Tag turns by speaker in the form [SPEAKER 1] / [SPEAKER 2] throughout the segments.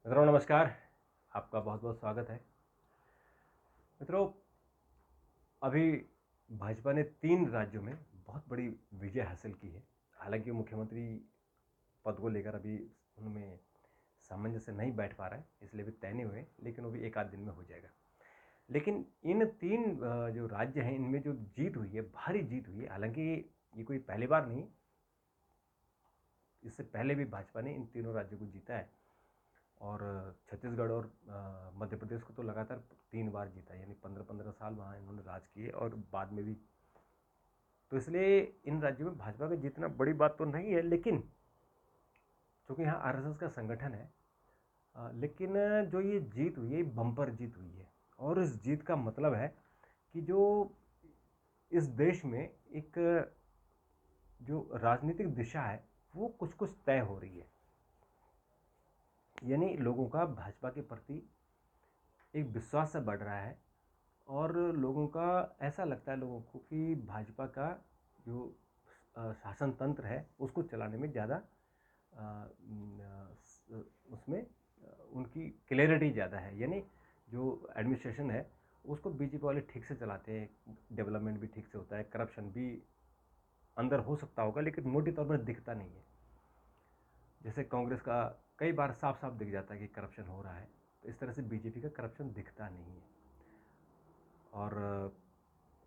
[SPEAKER 1] मित्रों नमस्कार। आपका बहुत बहुत स्वागत है। मित्रों, अभी भाजपा ने 3 राज्यों में बहुत बड़ी विजय हासिल की है। हालांकि मुख्यमंत्री पद को लेकर अभी उनमें सामंजस्य नहीं बैठ पा रहा है, इसलिए भी तय नहीं हुए, लेकिन वो भी एक आध दिन में हो जाएगा। लेकिन इन 3 जो राज्य हैं, इनमें जो जीत हुई है, भारी जीत हुई है। हालांकि ये कोई पहली बार नहीं, इससे पहले भी भाजपा ने इन तीनों राज्यों को जीता है। और छत्तीसगढ़ और मध्य प्रदेश को तो लगातार 3 बार जीता, यानी 15-15 साल वहाँ इन्होंने राज किए और बाद में भी। तो इसलिए इन राज्यों में भाजपा का जीतना बड़ी बात तो नहीं है, लेकिन चूँकि यहाँ आरएसएस का संगठन है, लेकिन जो ये जीत हुई है, बम्पर जीत हुई है। और इस जीत का मतलब है कि जो इस देश में एक जो राजनीतिक दिशा है, वो कुछ कुछ तय हो रही है। यानी लोगों का भाजपा के प्रति एक विश्वास से बढ़ रहा है और लोगों का ऐसा लगता है लोगों को कि भाजपा का जो शासन तंत्र है उसको चलाने में ज़्यादा उसमें उनकी क्लैरिटी ज़्यादा है। यानी जो एडमिनिस्ट्रेशन है उसको बीजेपी वाले ठीक से चलाते हैं, डेवलपमेंट भी ठीक से होता है, करप्शन भी अंदर हो सकता होगा लेकिन मोटे तौर पर दिखता नहीं है। जैसे कांग्रेस का कई बार साफ साफ दिख जाता है कि करप्शन हो रहा है, तो इस तरह से बीजेपी का करप्शन दिखता नहीं है। और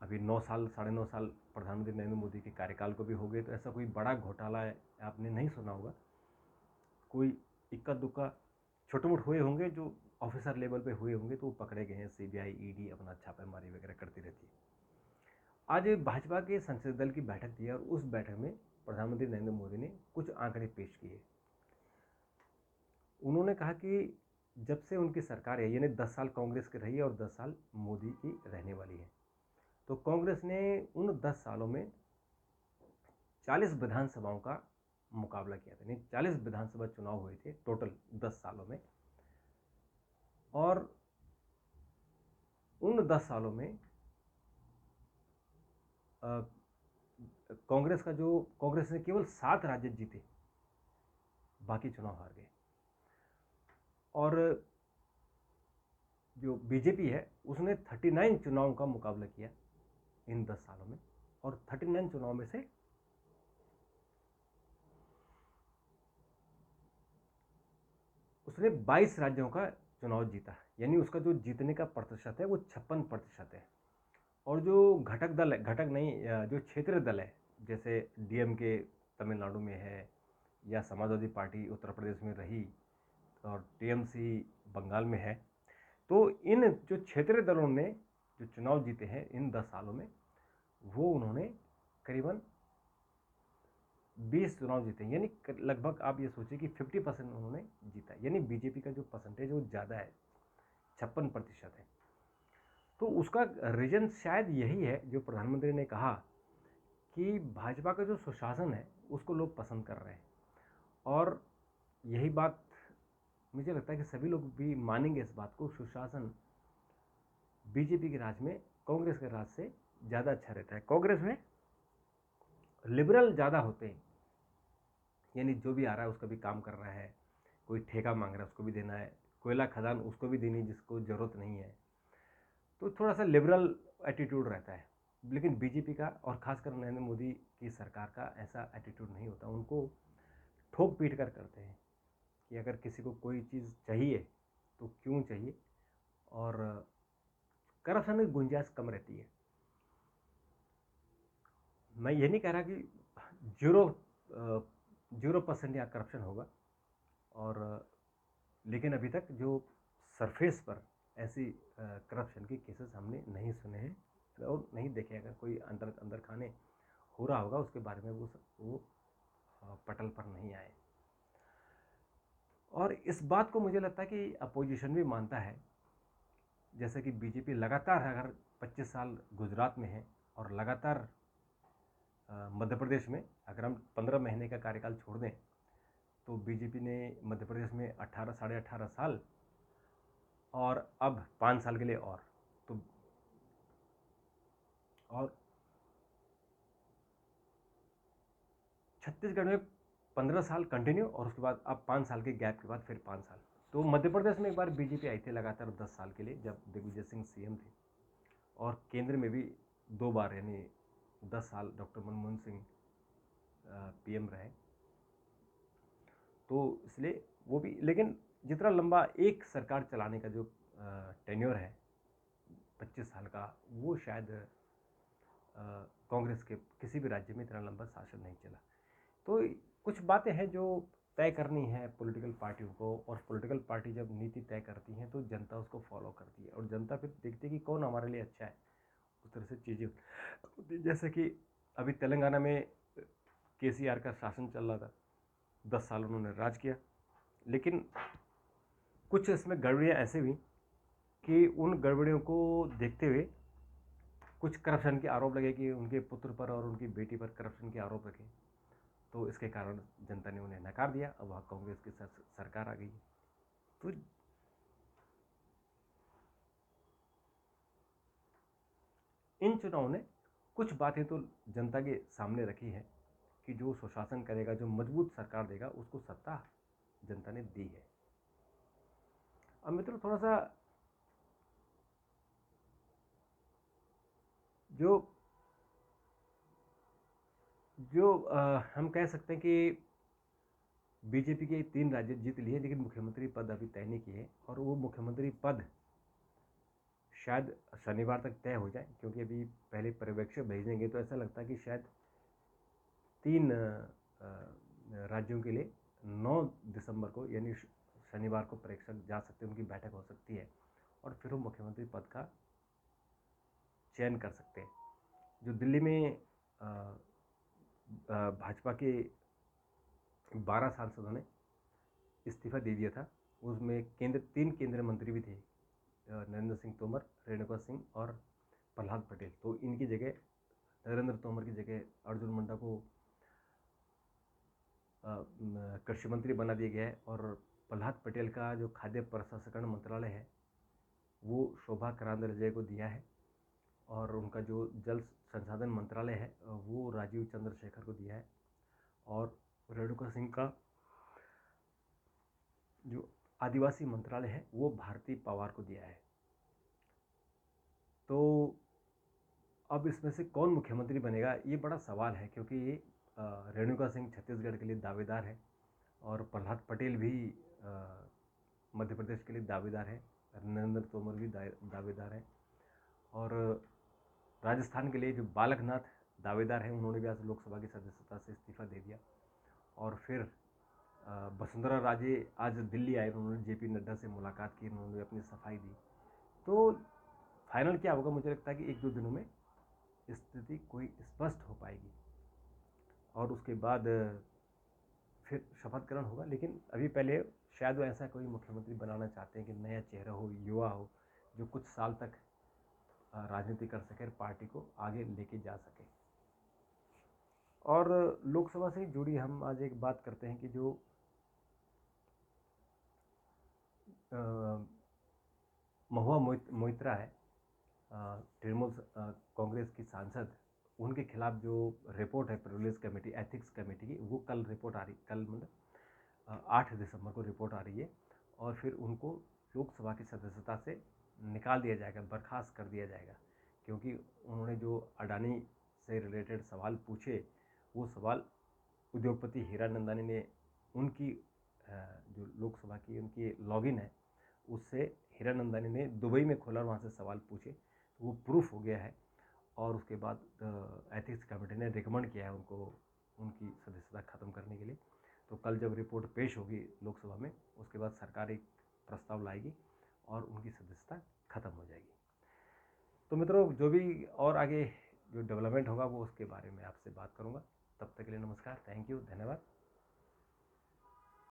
[SPEAKER 1] अभी 9 साल 9.5 साल प्रधानमंत्री नरेंद्र मोदी के कार्यकाल को भी हो गए, तो ऐसा कोई बड़ा घोटाला आपने नहीं सुना होगा। कोई इक्का दुक्का छोटे मोटे हुए होंगे, जो ऑफिसर लेवल पे हुए होंगे, तो वो पकड़े गए हैं। सीबीआई ईडी अपना छापेमारी वगैरह करती रहती है। आज भाजपा के संसदीय दल की बैठक थी और उस बैठक में प्रधानमंत्री नरेंद्र मोदी ने कुछ आंकड़े पेश किए। उन्होंने कहा कि जब से उनकी सरकार है, यानी 10 साल कांग्रेस की रही है और 10 साल मोदी की रहने वाली है, तो कांग्रेस ने उन 10 सालों में 40 विधानसभाओं का मुकाबला किया था। नहीं, 40 विधानसभा चुनाव हुए थे टोटल 10 सालों में। और उन 10 सालों में कांग्रेस ने केवल 7 राज्य जीते, बाकी चुनाव हार गए। और जो बीजेपी है उसने 39 चुनावों का मुकाबला किया इन 10 सालों में, और 39 चुनाव में से उसने 22 राज्यों का चुनाव जीता। यानी उसका जो जीतने का प्रतिशत है वो 56% है। और जो घटक दल है, घटक नहीं, जो क्षेत्रीय दल है, जैसे डीएमके तमिलनाडु में है, या समाजवादी पार्टी उत्तर प्रदेश में रही, और टीएमसी बंगाल में है, तो इन जो क्षेत्रीय दलों ने जो चुनाव जीते हैं इन 10 सालों में, वो उन्होंने करीबन 20 चुनाव जीते। यानी लगभग आप ये सोचिए कि 50% उन्होंने जीता। यानी बीजेपी का जो परसेंटेज वो ज़्यादा है, 56% है। तो उसका रीजन शायद यही है जो प्रधानमंत्री ने कहा कि भाजपा का जो सुशासन है उसको लोग पसंद कर रहे हैं। और यही बात मुझे लगता है कि सभी लोग भी मानेंगे इस बात को। सुशासन बीजेपी के राज में कांग्रेस के राज से ज़्यादा अच्छा रहता है। कांग्रेस में लिबरल ज़्यादा होते हैं, यानी जो भी आ रहा है उसका भी काम कर रहा है, कोई ठेका मांग रहा है उसको भी देना है, कोयला खदान उसको भी देनी जिसको ज़रूरत नहीं है, तो थोड़ा सा लिबरल एटीट्यूड रहता है। लेकिन बीजेपी का और खासकर नरेंद्र मोदी की सरकार का ऐसा एटीट्यूड नहीं होता। उनको ठोक पीट कर करते हैं कि अगर किसी को कोई चीज़ चाहिए तो क्यों चाहिए, और करप्शन की गुंजाइश कम रहती है। मैं ये नहीं कह रहा कि 0% या करप्शन होगा, और लेकिन अभी तक जो सरफेस पर ऐसी करप्शन के केसेस हमने नहीं सुने हैं और नहीं देखे। अगर कोई अंदर अंदर खाने हो रहा होगा उसके बारे में वो पटल पर नहीं आए। और इस बात को मुझे लगता है कि अपोजिशन भी मानता है। जैसे कि बीजेपी लगातार अगर 25 साल गुजरात में है और लगातार मध्य प्रदेश में, अगर हम 15 महीने का कार्यकाल छोड़ दें तो बीजेपी ने मध्य प्रदेश में 18 साढ़े 18 साल, और अब 5 साल के लिए और छत्तीसगढ़ में 15 साल कंटिन्यू, और उसके बाद अब 5 साल के गैप के बाद फिर 5 साल। तो मध्य प्रदेश में एक बार बीजेपी आई थी लगातार 10 साल के लिए, जब दिग्विजय सिंह सीएम थे, और केंद्र में भी 2 बार यानी 10 साल डॉक्टर मनमोहन सिंह पीएम रहे। तो इसलिए वो भी, लेकिन जितना लंबा एक सरकार चलाने का जो टेन्योर है 25 साल का, वो शायद कांग्रेस के किसी भी राज्य में इतना लंबा शासन नहीं चला। तो कुछ बातें हैं जो तय करनी है पॉलिटिकल पार्टियों को, और पॉलिटिकल पार्टी जब नीति तय करती हैं तो जनता उसको फॉलो करती है, और जनता फिर देखती है कि कौन हमारे लिए अच्छा है, उस तरह से चीज़ें होती हैं। जैसे कि अभी तेलंगाना में केसीआर का शासन चल रहा था, 10 साल उन्होंने राज किया, लेकिन कुछ इसमें गड़बड़ियाँ ऐसे हुई कि उन गड़बड़ियों को देखते हुए कुछ करप्शन के आरोप लगे कि उनके पुत्र पर और उनकी बेटी पर करप्शन के आरोप रखे, तो इसके कारण जनता ने उन्हें नकार दिया। अब वहाँ कांग्रेस की सरकार आ गई। तो इन चुनावों ने कुछ बातें तो जनता के सामने रखी है कि जो सुशासन करेगा, जो मजबूत सरकार देगा, उसको सत्ता जनता ने दी है। अब मित्रों, थोड़ा सा जो जो हम कह सकते हैं कि बीजेपी के 3 राज्य जीत लिए, लेकिन मुख्यमंत्री पद अभी तय नहीं किए, और वो मुख्यमंत्री पद शायद शनिवार तक तय हो जाए, क्योंकि अभी पहले पर्यवेक्षक भेजेंगे। तो ऐसा लगता है कि शायद 3 राज्यों के लिए 9 दिसंबर को यानी शनिवार को परीक्षक जा सकते हैं, उनकी बैठक हो सकती है, और फिर वो मुख्यमंत्री पद का चयन कर सकते हैं। जो दिल्ली में भाजपा के 12 सांसदों ने इस्तीफा दे दिया था, उसमें 3 केंद्रीय मंत्री भी थे, नरेंद्र सिंह तोमर, रेणुका सिंह और प्रहलाद पटेल। तो इनकी जगह, नरेंद्र तोमर की जगह अर्जुन मुंडा को कृषि मंत्री बना दिया गया है, और प्रहलाद पटेल का जो खाद्य प्रसंस्करण मंत्रालय है वो शोभा करांदेलाजे को दिया है, और उनका जो जल संसाधन मंत्रालय है वो राजीव चंद्रशेखर को दिया है, और रेणुका सिंह का जो आदिवासी मंत्रालय है वो भारती पवार को दिया है। तो अब इसमें से कौन मुख्यमंत्री बनेगा, ये बड़ा सवाल है, क्योंकि रेणुका सिंह छत्तीसगढ़ के लिए दावेदार है, और प्रहलाद पटेल भी मध्य प्रदेश के लिए दावेदार है, नरेंद्र तोमर भी दावेदार है, और राजस्थान के लिए जो बालकनाथ दावेदार हैं, उन्होंने भी आज लोकसभा की सदस्यता से इस्तीफा दे दिया। और फिर वसुंधरा राजे आज दिल्ली आए, उन्होंने जेपी नड्डा से मुलाकात की, उन्होंने अपनी सफाई दी। तो फाइनल क्या होगा, मुझे लगता है कि 1-2 दिनों में स्थिति कोई स्पष्ट हो पाएगी, और उसके बाद फिर शपथ ग्रहण होगा। लेकिन अभी पहले शायद वो ऐसा कोई मुख्यमंत्री बनाना चाहते हैं कि नया चेहरा हो, युवा हो, जो कुछ साल तक राजनीति कर सके और पार्टी को आगे लेके जा सके। और लोकसभा से जुड़ी हम आज एक बात करते हैं कि जो महुआ मोइत्रा है, तृणमूल कांग्रेस की सांसद, उनके खिलाफ जो रिपोर्ट है प्रिविलेज कमेटी, एथिक्स कमेटी की, वो कल रिपोर्ट आ रही, कल मतलब 8 दिसंबर को रिपोर्ट आ रही है, और फिर उनको लोकसभा की सदस्यता से निकाल दिया जाएगा, बर्खास्त कर दिया जाएगा, क्योंकि उन्होंने जो अडानी से रिलेटेड सवाल पूछे, वो सवाल उद्योगपति हीरानंदानी ने उनकी जो लोकसभा की उनकी लॉगिन है उससे हीरानंदानी ने दुबई में खोला और वहाँ से सवाल पूछे, तो वो प्रूफ हो गया है, और उसके बाद एथिक्स कमेटी ने रिकमेंड किया है उनको उनकी सदस्यता ख़त्म करने के लिए। तो कल जब रिपोर्ट पेश होगी लोकसभा में, उसके बाद सरकार एक प्रस्ताव लाएगी और उनकी सदस्यता ख़त्म हो जाएगी। तो मित्रों, जो भी और आगे जो डेवलपमेंट होगा वो उसके बारे में आपसे बात करूँगा। तब तक के लिए नमस्कार, थैंक यू, धन्यवाद।